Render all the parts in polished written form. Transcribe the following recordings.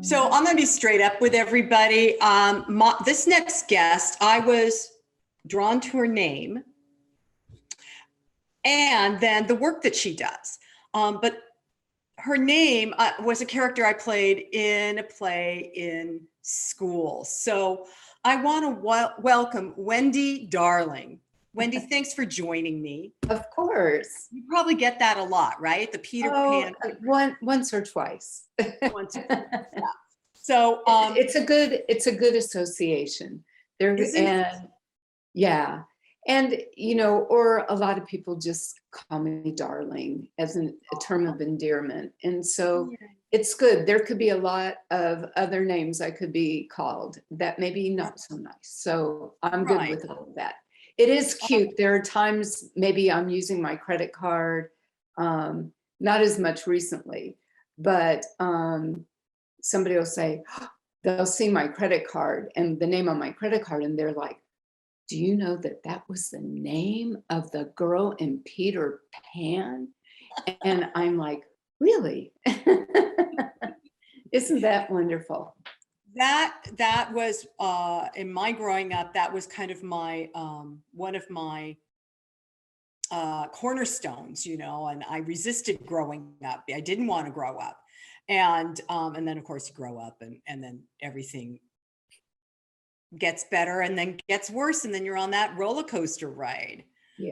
So I'm going to be straight up with everybody. This next guest, I was drawn to her name and then the work that she does. But her name was a character I played in a play in school. So I want to welcome Wendy Darling. Wendy, thanks for joining me. Of course. You probably get that a lot, right? The Peter Pan. Once or twice. Once, yeah. So it's a good association. Yeah. And or a lot of people just call me darling as a term of endearment. And so it's good. There could be a lot of other names I could be called that maybe not so nice. So I'm good with all of that. It is cute. There are times maybe I'm using my credit card, not as much recently, but somebody will say, they'll see my credit card and the name on my credit card, and they're like, do you know that was the name of the girl in Peter Pan? And I'm like, really? Isn't that wonderful? That was in my growing up, that was kind of my one of my cornerstones, and I resisted growing up. I didn't want to grow up. And then of course you grow up and then everything gets better and then gets worse. And then you're on that roller coaster ride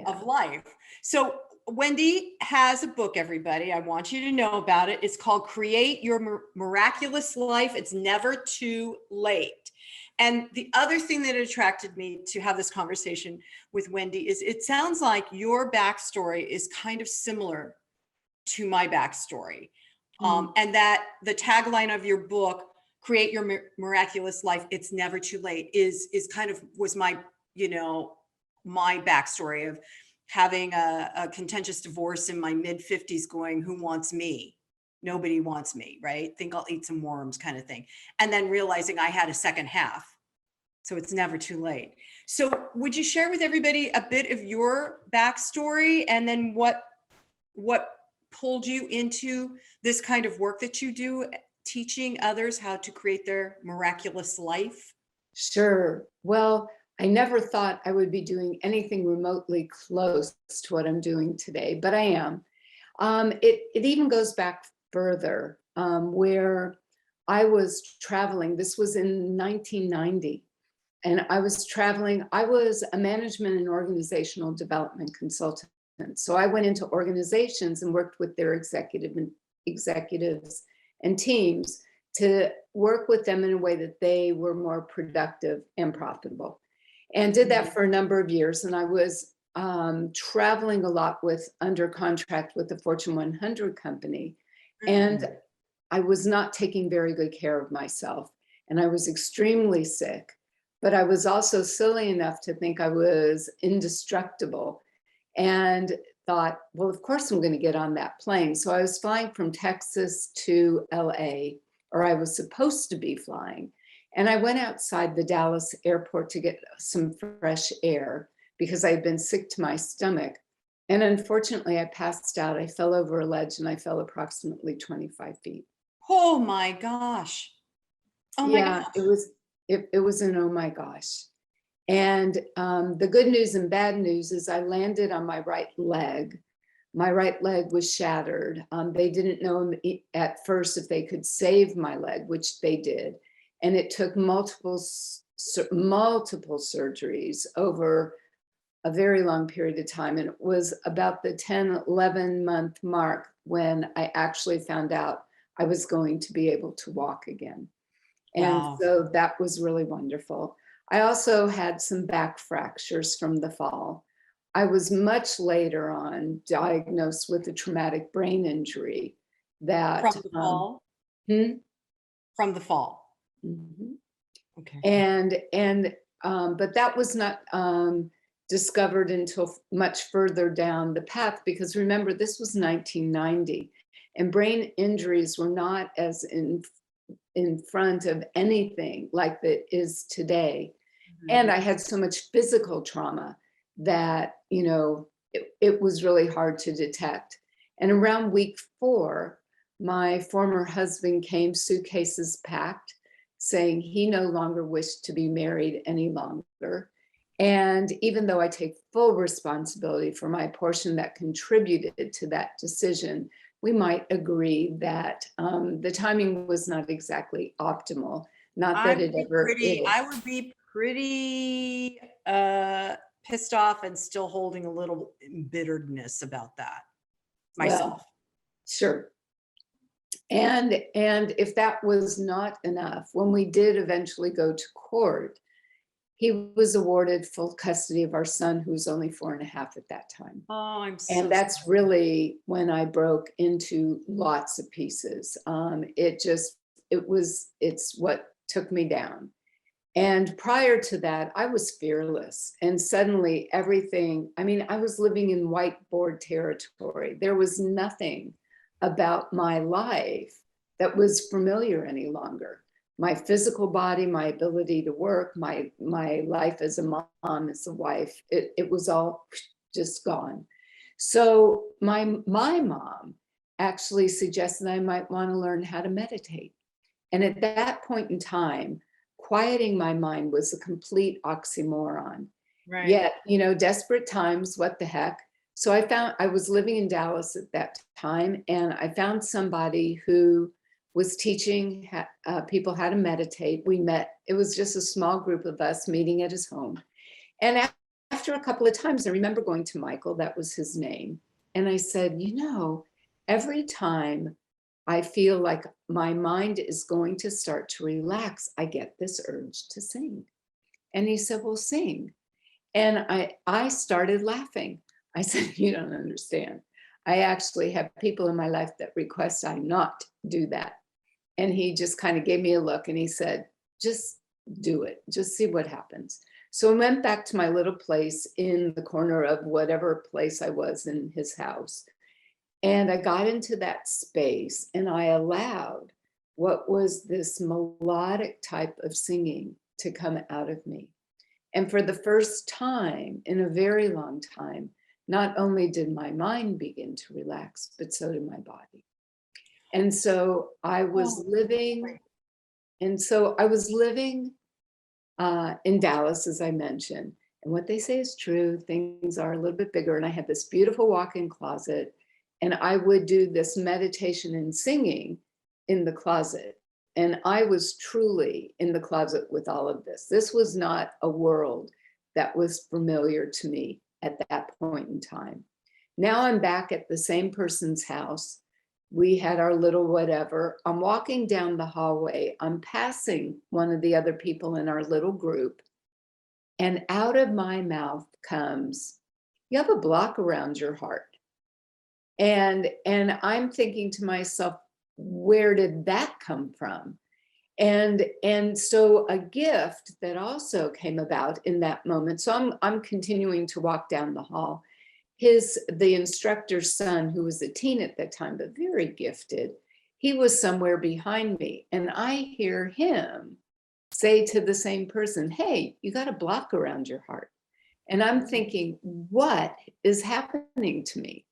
of life. So Wendy has a book, everybody. I want you to know about it. It's called Create Your Miraculous Life. It's never too late. And the other thing that attracted me to have this conversation with Wendy is it sounds like your backstory is kind of similar to my backstory. And that the tagline of your book, Create Your Miraculous Life, it's never too late, is kind of was my, my backstory of having a contentious divorce in my mid 50s going, who wants me? Nobody wants me, right? Think I'll eat some worms kind of thing. And then realizing I had a second half. So it's never too late. So would you share with everybody a bit of your backstory and then what pulled you into this kind of work that you do, teaching others how to create their miraculous life? Sure. Well, I never thought I would be doing anything remotely close to what I'm doing today, but I am. It even goes back further, where I was traveling. This was in 1990, and I was traveling. I was a management and organizational development consultant. So I went into organizations and worked with their executives and teams to work with them in a way that they were more productive and profitable, and did that for a number of years. And I was traveling a lot under contract with the Fortune 100 company. And I was not taking very good care of myself. And I was extremely sick, but I was also silly enough to think I was indestructible and thought, well, of course I'm going to get on that plane. So I was flying from Texas to LA, or I was supposed to be flying. And I went outside the Dallas airport to get some fresh air because I had been sick to my stomach. And unfortunately, I passed out. I fell over a ledge and I fell approximately 25 feet. Oh my gosh. Oh my gosh. It was an oh my gosh. And the good news and bad news is I landed on my right leg. My right leg was shattered. They didn't know at first if they could save my leg, which they did. And it took multiple surgeries over a very long period of time. And it was about the 10, 11 month mark when I actually found out I was going to be able to walk again. And so that was really wonderful. I also had some back fractures from the fall. I was much later on diagnosed with a traumatic brain injury that from the fall. From the fall. Mm-hmm. Okay. And but that was not discovered until much further down the path, because remember, this was 1990 and brain injuries were not as in front of anything like that is today. And I had so much physical trauma that, it was really hard to detect. And around week 4, my former husband came, suitcases packed, saying he no longer wished to be married any longer. And even though I take full responsibility for my portion that contributed to that decision, we might agree that the timing was not exactly optimal. Not that it ever is. I would be pretty pissed off and still holding a little bitterness about that myself. Well, sure. And if that was not enough, when we did eventually go to court, he was awarded full custody of our son, who was only 4.5 at that time. Oh, I'm so And that's really when I broke into lots of pieces. It's what took me down. And prior to that, I was fearless. And suddenly everything, I mean, I was living in whiteboard territory. There was nothing about my life that was familiar any longer. My physical body, my ability to work, my life as a mom, as a wife, it was all just gone. So my mom actually suggested I might want to learn how to meditate. And at that point in time, quieting my mind was a complete oxymoron. right. Yet, desperate times, what the heck? So I was living in Dallas at that time, and I found somebody who was teaching people how to meditate. We met, it was just a small group of us meeting at his home. And after a couple of times, I remember going to Michael, that was his name. And I said, every time I feel like my mind is going to start to relax, I get this urge to sing. And he said, well, sing. And I started laughing. I said, you don't understand. I actually have people in my life that request I not do that. And he just kind of gave me a look and he said, just do it. Just see what happens. So I went back to my little place in the corner of whatever place I was in his house. And I got into that space and I allowed what was this melodic type of singing to come out of me. And for the first time in a very long time, not only did my mind begin to relax, but so did my body. And so I was living, in Dallas, as I mentioned. And what they say is true. Things are a little bit bigger. And I had this beautiful walk-in closet. And I would do this meditation and singing in the closet. And I was truly in the closet with all of this. This was not a world that was familiar to me at that point in time. Now I'm back at the same person's house. We had our little whatever. I'm walking down the hallway. I'm passing one of the other people in our little group. And out of my mouth comes, you have a block around your heart. And I'm thinking to myself, where did that come from? And so a gift that also came about in that moment. So I'm continuing to walk down the hall. The instructor's son, who was a teen at that time, but very gifted, he was somewhere behind me. And I hear him say to the same person, hey, you got a block around your heart. And I'm thinking, what is happening to me?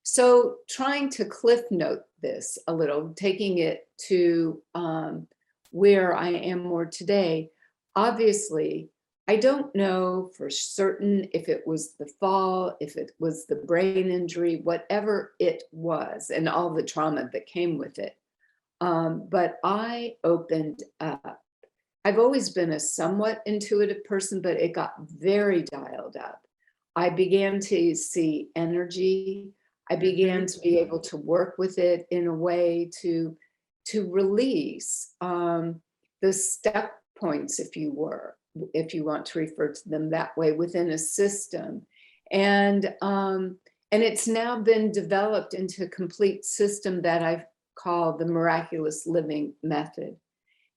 So trying to cliff note this a little, taking it to where I am more today, obviously, I don't know for certain if it was the fall, if it was the brain injury, whatever it was, and all the trauma that came with it. But I opened up. I've always been a somewhat intuitive person, but it got very dialed up. I began to see energy. I began to be able to work with it in a way to release the step points, if you want to refer to them that way, within a system. And it's now been developed into a complete system that I've called the Miraculous Living Method.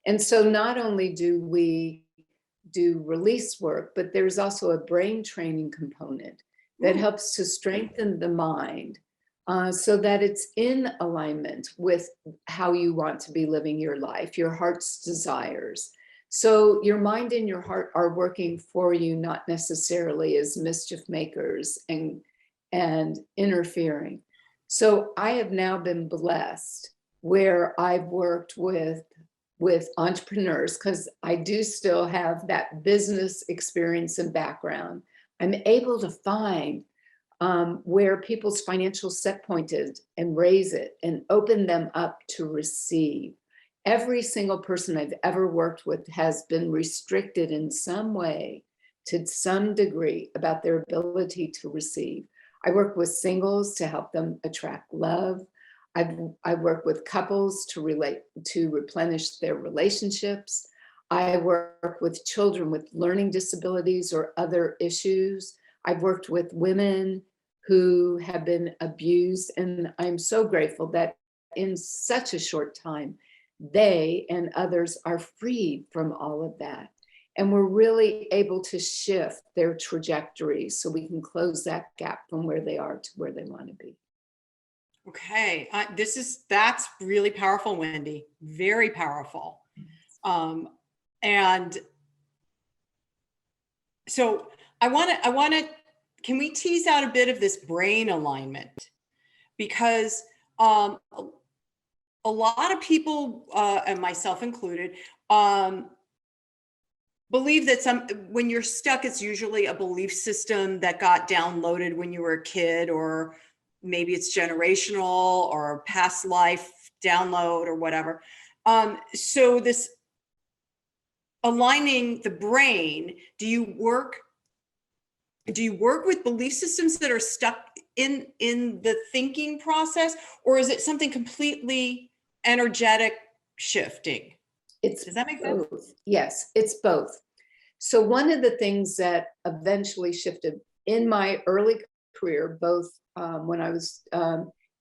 And so not only do we do release work, but there's also a brain training component that helps to strengthen the mind so that it's in alignment with how you want to be living your life, your heart's desires. So your mind and your heart are working for you, not necessarily as mischief makers and interfering. So I have now been blessed where I've worked with entrepreneurs, because I do still have that business experience and background. I'm able to find where people's financial set point is and raise it and open them up to receive. Every single person I've ever worked with has been restricted in some way to some degree about their ability to receive. I work with singles to help them attract love. I work with couples to replenish their relationships. I work with children with learning disabilities or other issues. I've worked with women who have been abused, and I'm so grateful that in such a short time, they and others are freed from all of that. And we're really able to shift their trajectory so we can close that gap from where they are to where they want to be. Okay, that's really powerful, Wendy. Very powerful. And so I want to, can we tease out a bit of this brain alignment? Because a lot of people, and myself included, believe that when you're stuck, it's usually a belief system that got downloaded when you were a kid, or maybe it's generational or past life download or whatever. So this aligning the brain, do you work with belief systems that are stuck in the thinking process, or is it something completely energetic shifting? Does that make sense? Both. Yes, it's both. So one of the things that eventually shifted in my early career, both when I was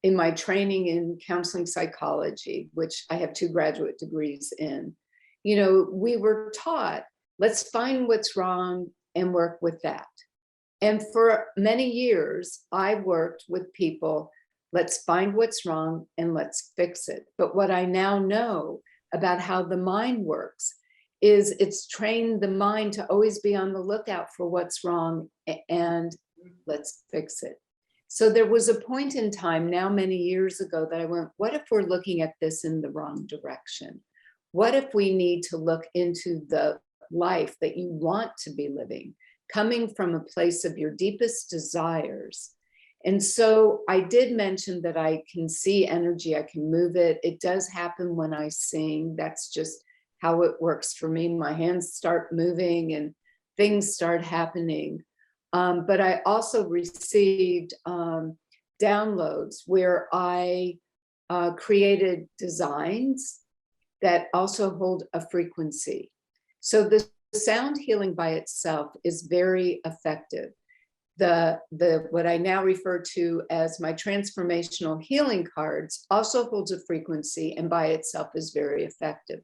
in my training in counseling psychology, which I have 2 graduate degrees in, we were taught, let's find what's wrong and work with that. And for many years, I worked with people, let's find what's wrong and let's fix it. But what I now know about how the mind works is it's trained the mind to always be on the lookout for what's wrong and let's fix it. So there was a point in time now many years ago that I went, what if we're looking at this in the wrong direction? What if we need to look into the life that you want to be living, coming from a place of your deepest desires? And so I did mention that I can see energy, I can move it. It does happen when I sing. That's just how it works for me. My hands start moving and things start happening. But I also received downloads where I created designs that also hold a frequency. So the sound healing by itself is very effective. The what I now refer to as my transformational healing cards also holds a frequency and by itself is very effective.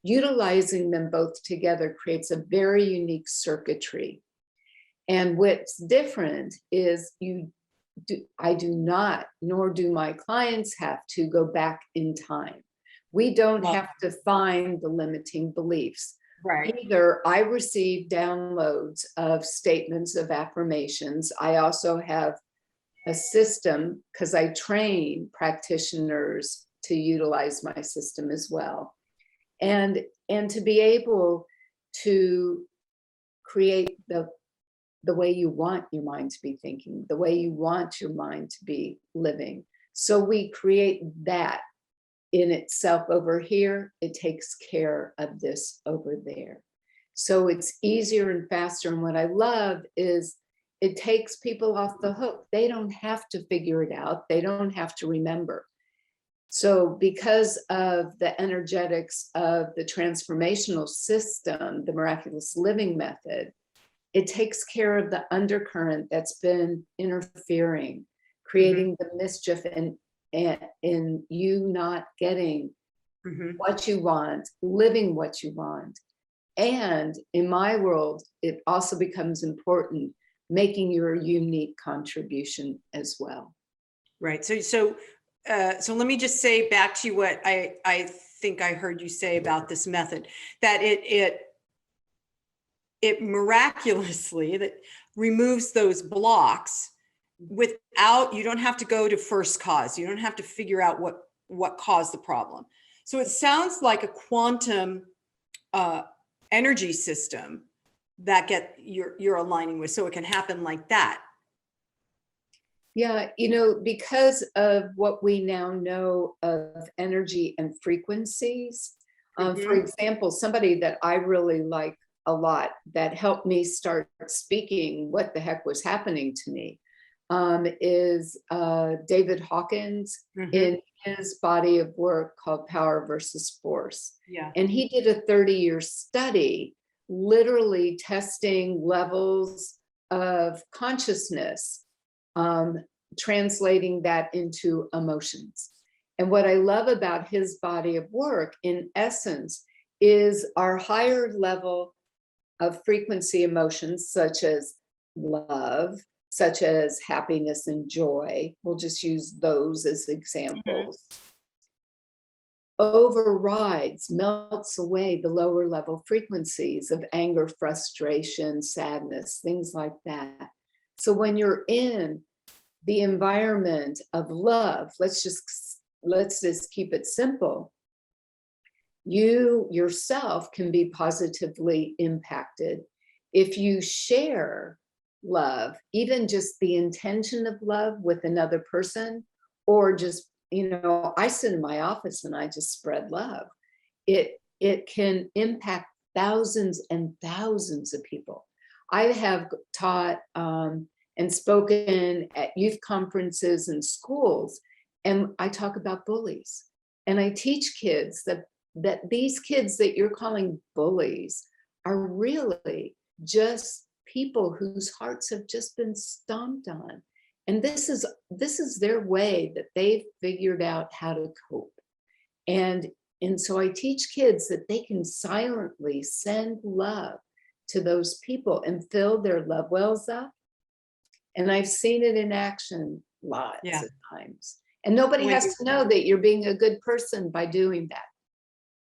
Utilizing them both together creates a very unique circuitry. And what's different is I do not, nor do my clients have to go back in time. We don't have to find the limiting beliefs. Right. Either I receive downloads of statements of affirmations. I also have a system because I train practitioners to utilize my system as well. And to be able to create the way you want your mind to be thinking, the way you want your mind to be living. So we create that in itself over here. It takes care of this over there. So it's easier and faster. And what I love is it takes people off the hook. They don't have to figure it out. They don't have to remember. So because of the energetics of the transformational system, the miraculous living method, it takes care of the undercurrent that's been interfering, creating the mischief and in you not getting what you want, living what you want. And in my world, it also becomes important making your unique contribution as well. Right. So let me just say back to you what I think I heard you say about this method, that it miraculously that removes those blocks without, you don't have to go to first cause. You don't have to figure out what caused the problem. So it sounds like a quantum energy system that you're aligning with, so it can happen like that. Yeah, because of what we now know of energy and frequencies. For example, somebody that I really like a lot that helped me start speaking what the heck was happening to me is David Hawkins in his body of work called Power versus Force. Yeah. And he did a 30-year study, literally testing levels of consciousness, translating that into emotions. And what I love about his body of work, in essence, is our higher level of frequency emotions, such as love, such as happiness and joy. We'll just use those as examples. Overrides, melts away the lower level frequencies of anger, frustration, sadness, things like that. So when you're in the environment of love, let's just keep it simple. You yourself can be positively impacted if you share love, even just the intention of love with another person, or just, I sit in my office and I just spread love. It can impact thousands and thousands of people. I have taught and spoken at youth conferences and schools, and I talk about bullies. And I teach kids that these kids that you're calling bullies are really just people whose hearts have just been stomped on. And this is their way that they've figured out how to cope. And so I teach kids that they can silently send love to those people and fill their love wells up. And I've seen it in action lots of times. And nobody has to know that you're being a good person by doing that.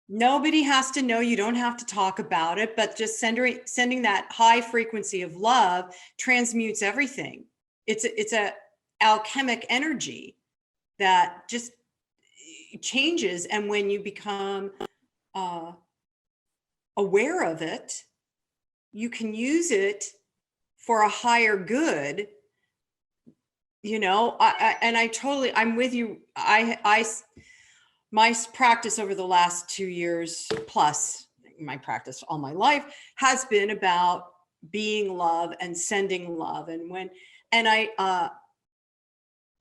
Nobody has to know. You don't have to talk about it, but just sending that high frequency of love transmutes everything. It's a alchemic energy that just changes. And when you become aware of it, you can use it for a higher good. I'm with you. My practice over the last 2 years plus, my practice all my life, has been about being love and sending love.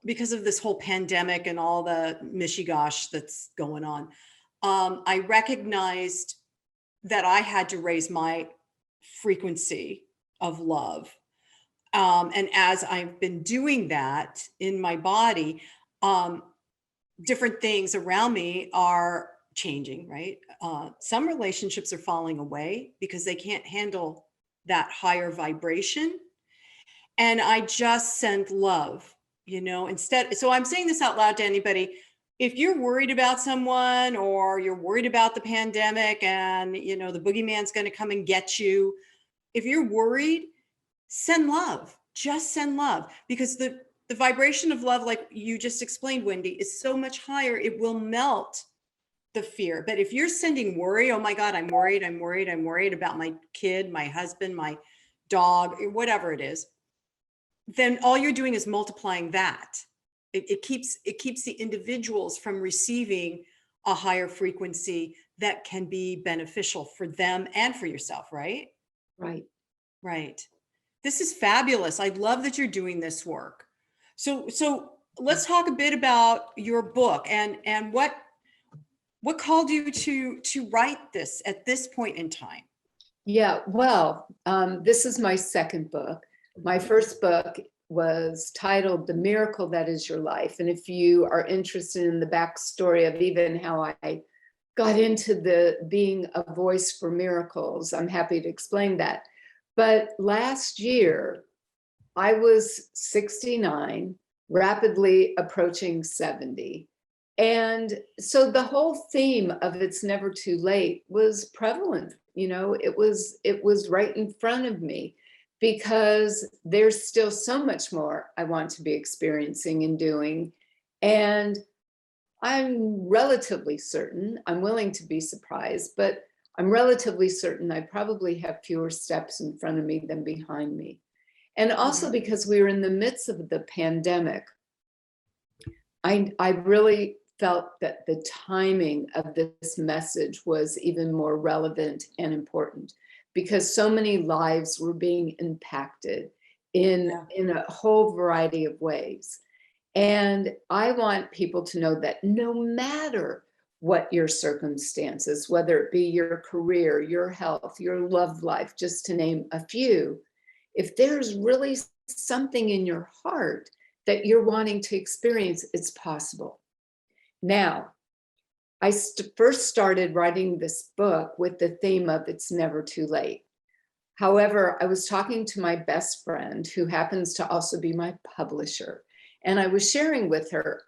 Because of this whole pandemic and all the mishigosh that's going on, I recognized that I had to raise my frequency of love. And as I've been doing that in my body, different things around me are changing, right? Some relationships are falling away because they can't handle that higher vibration. And I just send love, instead. So I'm saying this out loud to anybody. If you're worried about someone, or you're worried about the pandemic and, the boogeyman's going to come and get you, if you're worried, send love. Just send love, because the vibration of love, like you just explained, Wendy, is so much higher. It will melt the fear. But if you're sending worry, oh my God, I'm worried about my kid, my husband, my dog, whatever it is, then all you're doing is multiplying that. It keeps the individuals from receiving a higher frequency that can be beneficial for them and for yourself, right? Right. This is fabulous. I love that you're doing this work. So let's talk a bit about your book and what called you to write this at this point in time. Yeah, well, this is my second book. My first book was titled The Miracle That Is Your Life. And if you are interested in the backstory of even how I got into being a voice for miracles, I'm happy to explain that. But last year, I was 69, rapidly approaching 70. And so the whole theme of It's Never Too Late was prevalent. It was right in front of me, because there's still so much more I want to be experiencing and doing. And I'm relatively certain, I'm willing to be surprised, but I'm relatively certain I probably have fewer steps in front of me than behind me. And also because we were in the midst of the pandemic, I really felt that the timing of this message was even more relevant and important because so many lives were being impacted in a whole variety of ways. And I want people to know that no matter what your circumstances, whether it be your career, your health, your love life, just to name a few, if there's really something in your heart that you're wanting to experience, it's possible. Now, I first started writing this book with the theme of it's never too late. However, I was talking to my best friend, who happens to also be my publisher, and I was sharing with her,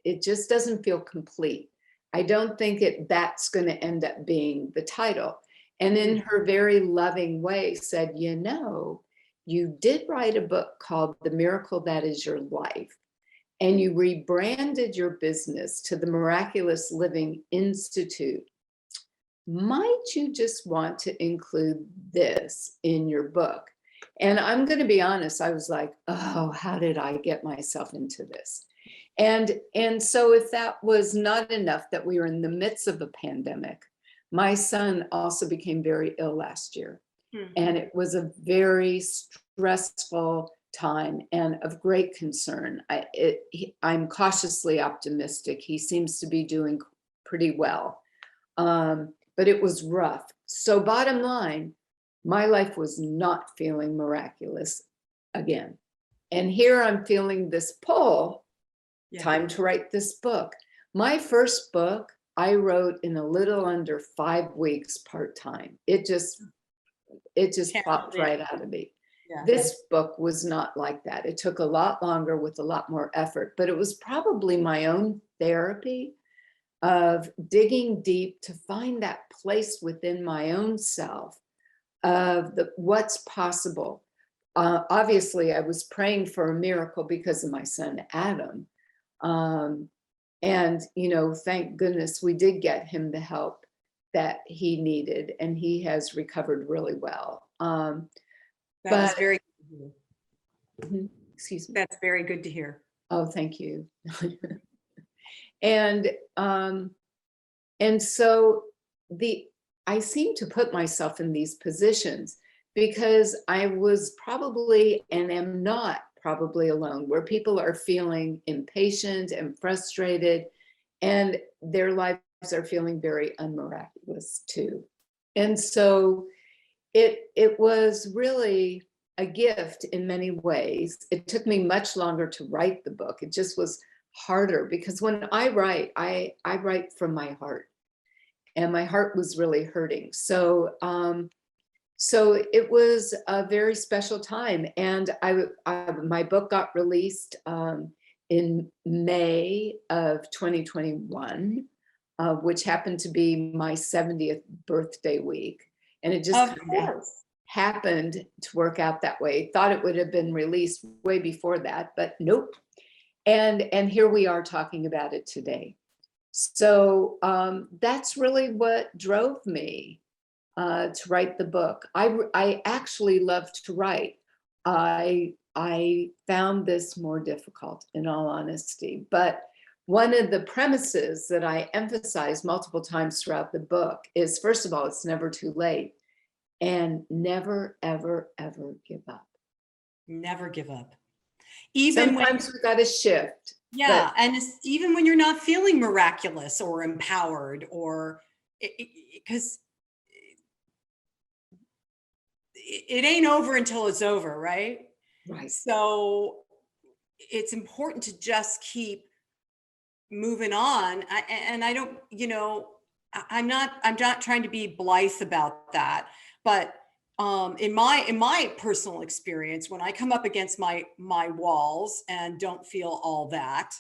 it just doesn't feel complete. I don't think that's going to end up being the title. And in her very loving way said, you did write a book called The Miracle That Is Your Life, and you rebranded your business to the Miraculous Living Institute. Might you just want to include this in your book? And I'm going to be honest, I was like, oh, how did I get myself into this? And so if that was not enough that we were in the midst of a pandemic, my son also became very ill last year. And it was a very stressful time and of great concern. I'm cautiously optimistic. He seems to be doing pretty well. But it was rough. So bottom line, my life was not feeling miraculous again. And here I'm feeling this pull, time to write this book. My first book, I wrote in a little under 5 weeks part-time. It just popped right out of me. This book was not like that. It took a lot longer with a lot more effort, but it was probably my own therapy of digging deep to find that place within my own self of what's possible. Obviously, I was praying for a miracle because of my son, Adam. And, thank goodness we did get him the help that he needed, and he has recovered really well. That's very good to hear. Excuse me. That's very good to hear. Oh, thank you. And so I seem to put myself in these positions because I was probably and am not probably alone, where people are feeling impatient and frustrated, and their lives are feeling very unmiraculous too. And so it was really a gift in many ways. It took me much longer to write the book. It just was harder because when I write, I write from my heart, and my heart was really hurting. So it was a very special time, and my book got released in May of 2021, which happened to be my 70th birthday week, and it just kind of happened to work out that way. Thought it would have been released way before that, but nope. And here we are talking about it today. So that's really what drove me to write the book. I actually love to write. I found this more difficult, in all honesty. But one of the premises that I emphasize multiple times throughout the book is, first of all, it's never too late, and never, ever, ever give up. Never give up. Even sometimes we've got to shift. Yeah, and even when you're not feeling miraculous or empowered, or because it ain't over until it's over, right? Right. So it's important to just keep moving on. And I don't, I'm not trying to be blithe about that, but in my personal experience, when I come up against my walls and don't feel all that,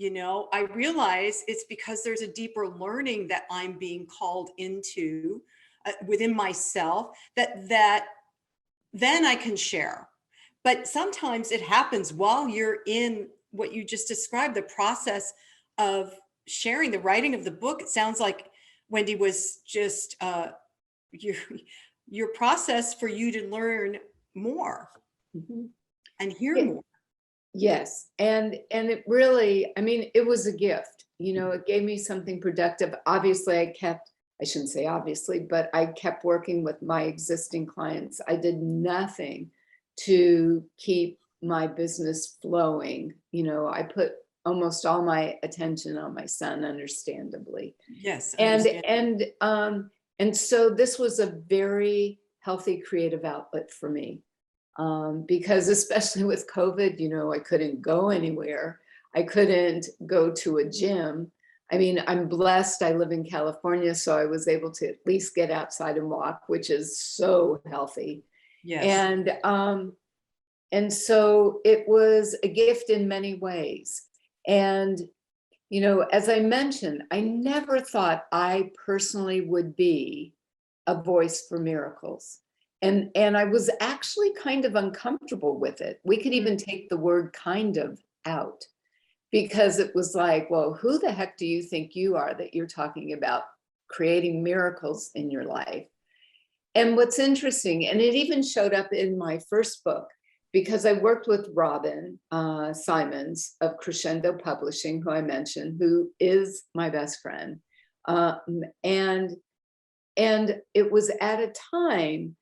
I realize it's because there's a deeper learning that I'm being called into within myself that then I can share. But sometimes it happens while you're in what you just described, the process of sharing the writing of the book. It sounds like, Wendy, was just your process for you to learn more Mhm. and hear Yeah. more. Yes. And it really, I mean, it was a gift. It gave me something productive. Obviously, I shouldn't say obviously, but I kept working with my existing clients. I did nothing to keep my business flowing. I put almost all my attention on my son, understandably. Yes, And understand. and so this was a very healthy creative outlet for me. Because especially with COVID, I couldn't go anywhere. I couldn't go to a gym. I mean, I'm blessed. I live in California, so I was able to at least get outside and walk, which is so healthy. Yes. And so it was a gift in many ways. And as I mentioned, I never thought I personally would be a voice for miracles. And I was actually kind of uncomfortable with it. We could even take the word kind of out, because it was like, well, who the heck do you think you are that you're talking about creating miracles in your life? And what's interesting, and it even showed up in my first book, because I worked with Robin Simons of Crescendo Publishing, who I mentioned, who is my best friend. And it was at a time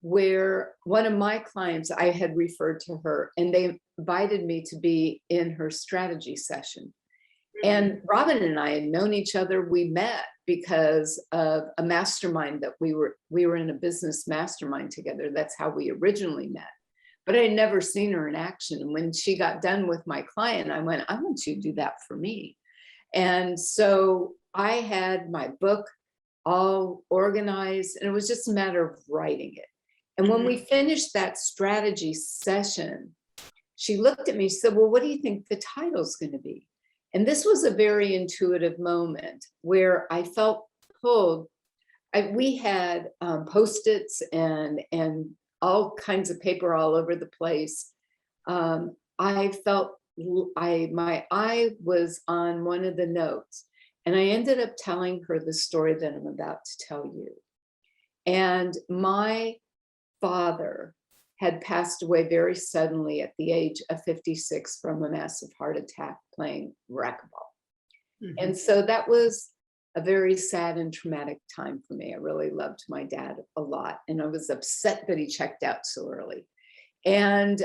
where one of my clients, I had referred to her, and they invited me to be in her strategy session. And Robin and I had known each other. We met because of a mastermind that we were in a business mastermind together. That's how we originally met. But I had never seen her in action. And when she got done with my client, I went, I want you to do that for me. And so I had my book all organized, and it was just a matter of writing it. And when we finished that strategy session, she looked at me and said, well, what do you think the title's going to be? And this was a very intuitive moment where I felt pulled. We had Post-its and all kinds of paper all over the place. I felt my eye was on one of the notes, and I ended up telling her the story that I'm about to tell you. And my father had passed away very suddenly at the age of 56 from a massive heart attack playing racquetball. And so that was a very sad and traumatic time for me. I really loved my dad a lot, and I was upset that he checked out so early. And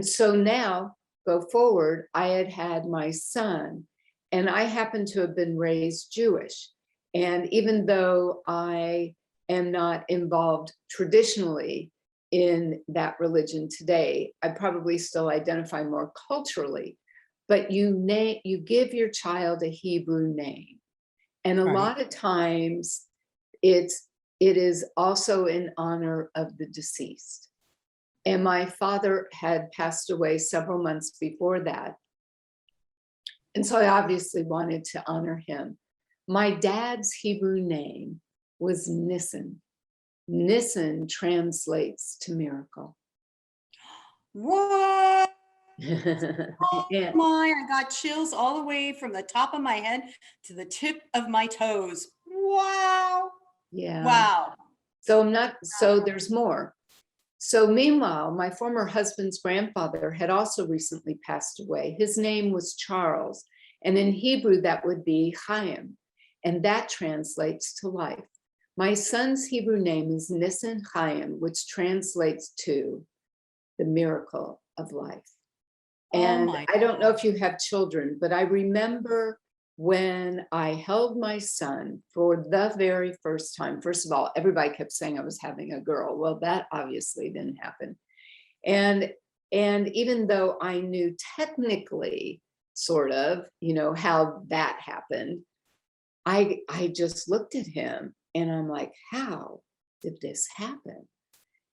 so now, go forward, I had my son, and I happened to have been raised Jewish. And even though I am not involved traditionally in that religion today, I probably still identify more culturally. But you give your child a Hebrew name, and a lot of times it is also in honor of the deceased. And my father had passed away several months before that, and so I obviously wanted to honor him. My dad's Hebrew name was Nissen. Nissen translates to miracle. What? Oh Yeah. my, I got chills all the way from the top of my head to the tip of my toes. Wow. Yeah. Wow. So there's more. So meanwhile, my former husband's grandfather had also recently passed away. His name was Charles, and in Hebrew that would be Chaim, and that translates to life. My son's Hebrew name is Nissen Chaim, which translates to the miracle of life. And I don't know if you have children, but I remember when I held my son for the very first time. First of all, everybody kept saying I was having a girl. Well, that obviously didn't happen. And even though I knew technically sort of, how that happened, I just looked at him and I'm like, how did this happen?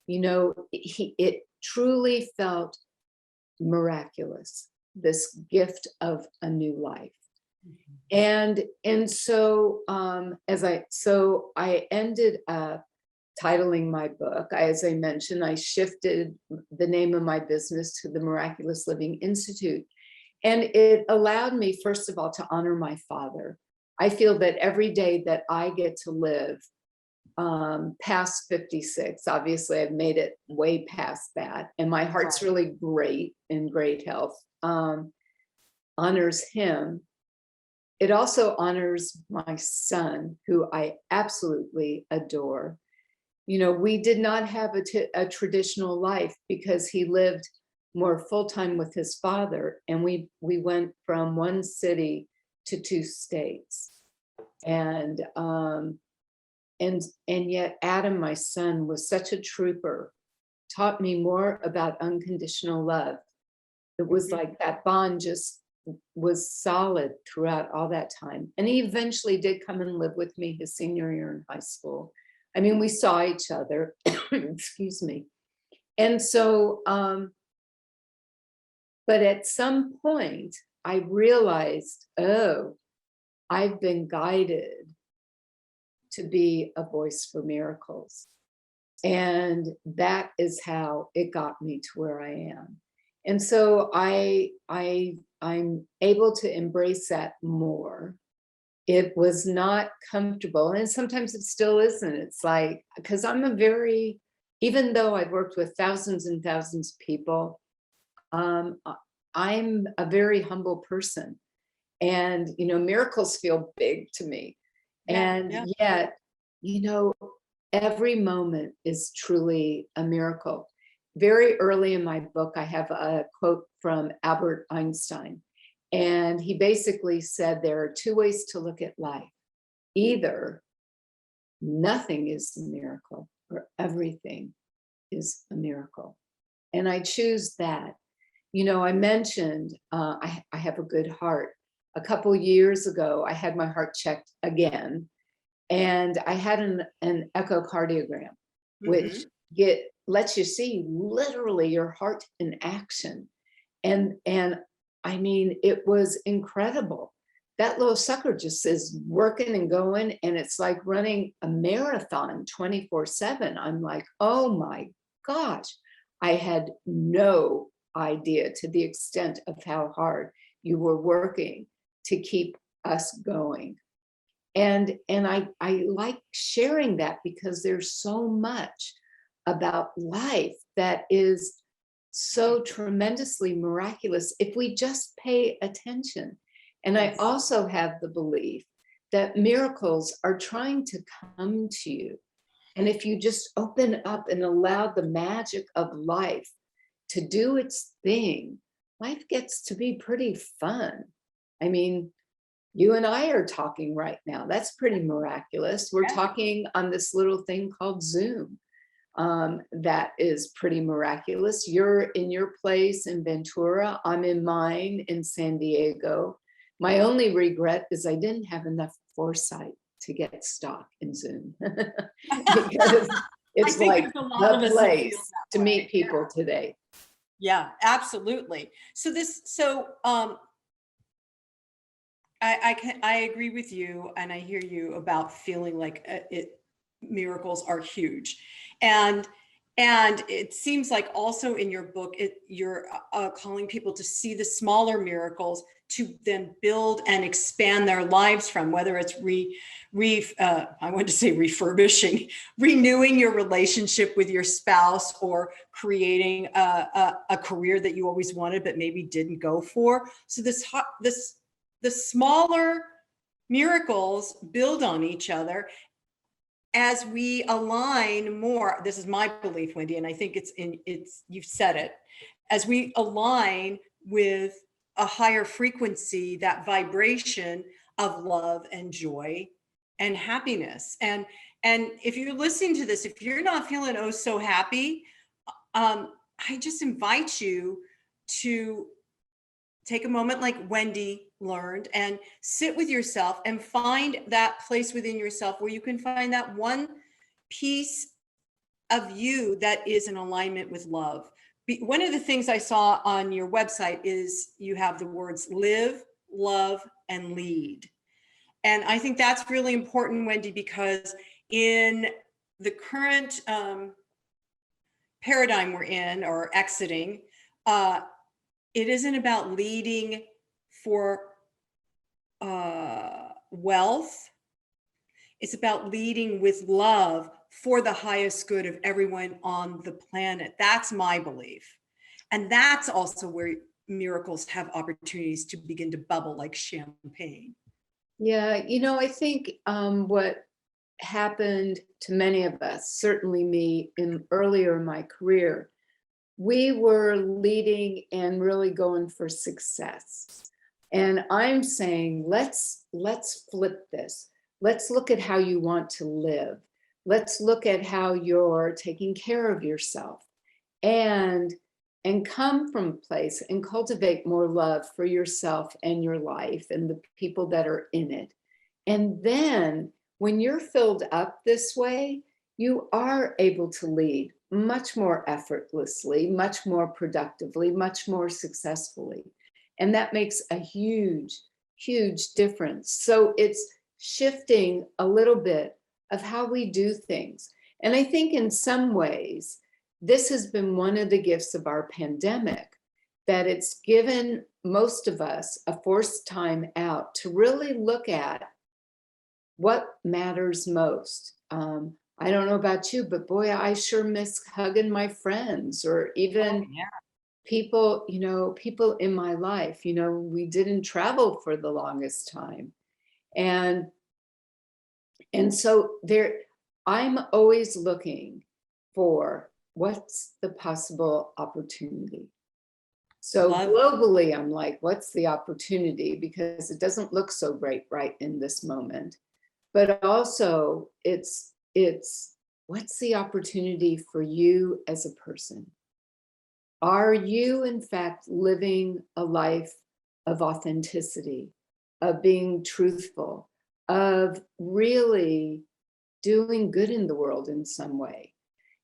It truly felt miraculous, this gift of a new life. And so I ended up titling my book. As I mentioned, I shifted the name of my business to the Miraculous Living Institute. And it allowed me, first of all, to honor my father. I feel that every day that I get to live past 56, obviously I've made it way past that, and my heart's Right. really great, in great health, honors him. It also honors my son, who I absolutely adore. You know, we did not have a traditional life because he lived more full-time with his father, and we went from one city to two states. And yet Adam, my son, was such a trooper, taught me more about unconditional love. It was Mhm. like that bond just was solid throughout all that time. And he eventually did come and live with me his senior year in high school. I mean, we saw each other, excuse me. And so, but at some point, I realized, oh, I've been guided to be a voice for miracles. And that is how it got me to where I am. And so I'm able to embrace that more. It was not comfortable, and sometimes it still isn't. It's like, because even though I've worked with thousands and thousands of people, I'm a very humble person. And, miracles feel big to me. Yeah, And yeah. yet, you know, every moment is truly a miracle. Very early in my book, I have a quote from Albert Einstein. And he basically said there are two ways to look at life. Either nothing is a miracle or everything is a miracle. And I choose that. I mentioned I have a good heart. A couple years ago, I had my heart checked again, and I had an echocardiogram, which Mhm. lets you see literally your heart in action. And I mean, it was incredible. That little sucker just is working and going, and it's like running a marathon 24/7. I'm like, oh my gosh, I had no idea to the extent of how hard you were working to keep us going. And I like sharing that because there's so much about life that is so tremendously miraculous if we just pay attention. And I Yes. also have the belief that miracles are trying to come to you. And if you just open up and allow the magic of life to do its thing, life gets to be pretty fun. I mean, you and I are talking right now. That's pretty miraculous. We're Yeah. talking on this little thing called Zoom. That is pretty miraculous. You're in your place in Ventura. I'm in mine in San Diego. My only regret is I didn't have enough foresight to get stock in Zoom because I it's think like there's a lot of the us who feel place to that meet way. people today. Yeah, absolutely. I agree with you, and I hear you about feeling like miracles are huge, and it seems like also in your book you're calling people to see the smaller miracles to then build and expand their lives from, whether it's I want to say refurbishing, renewing your relationship with your spouse, or creating a career that you always wanted but maybe didn't go for. So the smaller miracles build on each other as we align more. This is my belief, Wendy, and I think you've said it. As we align with a higher frequency, that vibration of love and joy and happiness. And if you're listening to this, if you're not feeling oh so happy, I just invite you to take a moment like Wendy learned and sit with yourself and find that place within yourself where you can find that one piece of you that is in alignment with love. One of the things I saw on your website is you have the words live, love, and lead. And I think that's really important, Wendy, because in the current paradigm we're in or exiting, it isn't about leading for wealth. It's about leading with love for the highest good of everyone on the planet. That's my belief. And that's also where miracles have opportunities to begin to bubble like champagne. Yeah, you know, I think what happened to many of us, certainly me earlier in my career, we were leading and really going for success. And I'm saying, let's flip this. Let's look at how you want to live. Let's look at how you're taking care of yourself and come from a place and cultivate more love for yourself and your life and the people that are in it. And then when you're filled up this way, you are able to lead much more effortlessly, much more productively, much more successfully. And that makes a huge, huge difference. So it's shifting a little bit of how we do things. And I think in some ways, this has been one of the gifts of our pandemic, that it's given most of us a forced time out to really look at what matters most. I don't know about you, but boy, I sure miss hugging my friends, or even people, you know, people in my life. You know, we didn't travel for the longest time. And so there, I'm always looking for what's the possible opportunity. So globally, I'm like, what's the opportunity? Because it doesn't look so great right in this moment. But also it's what's the opportunity for you as a person? Are you in fact living a life of authenticity, of being truthful, of really doing good in the world in some way?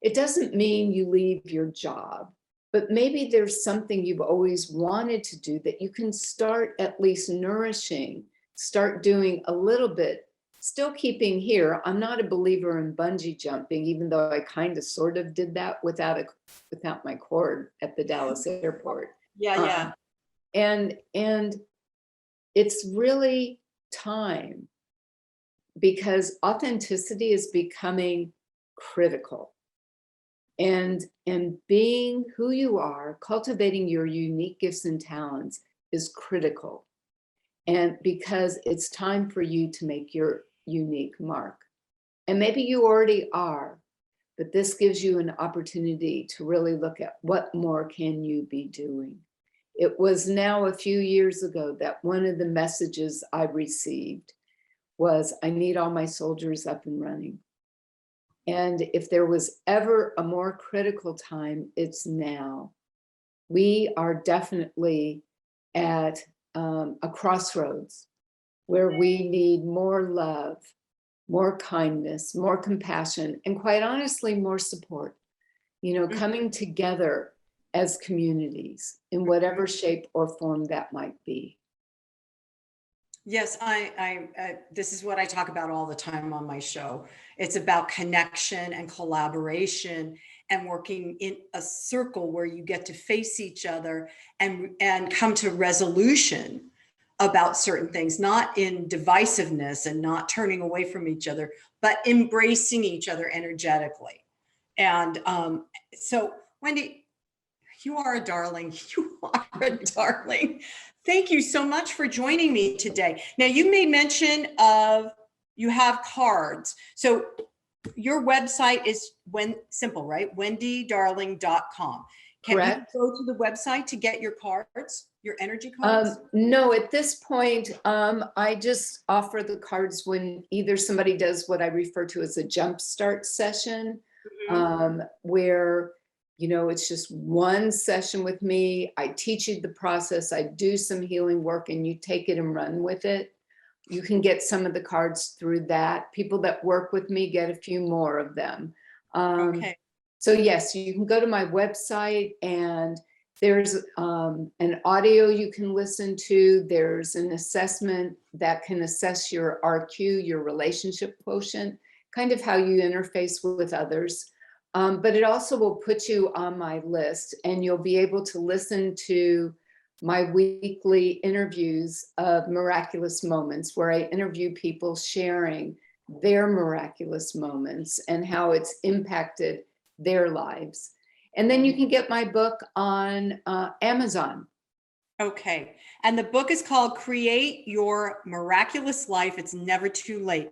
It doesn't mean you leave your job, but maybe there's something you've always wanted to do that you can start at least nourishing, start doing a little bit, still keeping here. I'm not a believer in bungee jumping, even though I kind of sort of did that without my cord at the Dallas airport. Yeah. And it's really time, because authenticity is becoming critical. And being who you are, cultivating your unique gifts and talents is critical. And because it's time for you to make your unique mark. And maybe you already are, but this gives you an opportunity to really look at what more can you be doing. It was now a few years ago that one of the messages I received was, I need all my soldiers up and running. And if there was ever a more critical time, it's now. We are definitely at a crossroads where we need more love, more kindness, more compassion, and quite honestly, more support. You know, coming together as communities in whatever shape or form that might be. Yes, this is what I talk about all the time on my show. It's about connection and collaboration and working in a circle where you get to face each other and come to resolution about certain things, not in divisiveness and not turning away from each other, but embracing each other energetically. And so, Wendy, you are a darling. You are a darling. Thank you so much for joining me today. Now, you made mention of you have cards. So your website is simple, right? wendydarling.com. Can Correct. you go to the website to get your cards, your energy cards? No, at this point, I just offer the cards when either somebody does what I refer to as a jumpstart session, where, you know, it's just one session with me. I teach you the process. I do some healing work and you take it and run with it. You can get some of the cards through that. People that work with me get a few more of them. Okay. So yes, you can go to my website and there's an audio you can listen to. There's an assessment that can assess your RQ, your relationship quotient, kind of how you interface with others. But it also will put you on my list and you'll be able to listen to my weekly interviews of miraculous moments, where I interview people sharing their miraculous moments and how it's impacted their lives. And then you can get my book on Amazon. Okay. And the book is called Create Your Miraculous Life. It's never too late.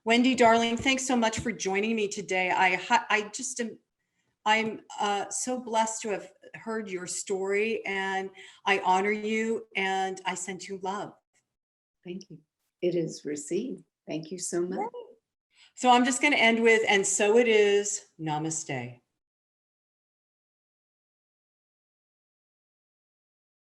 Wendy, darling, thanks so much for joining me today. I'm so blessed to have heard your story, and I honor you, and I send you love. Thank you. It is received. Thank you so much. So I'm just going to end with, and so it is. Namaste.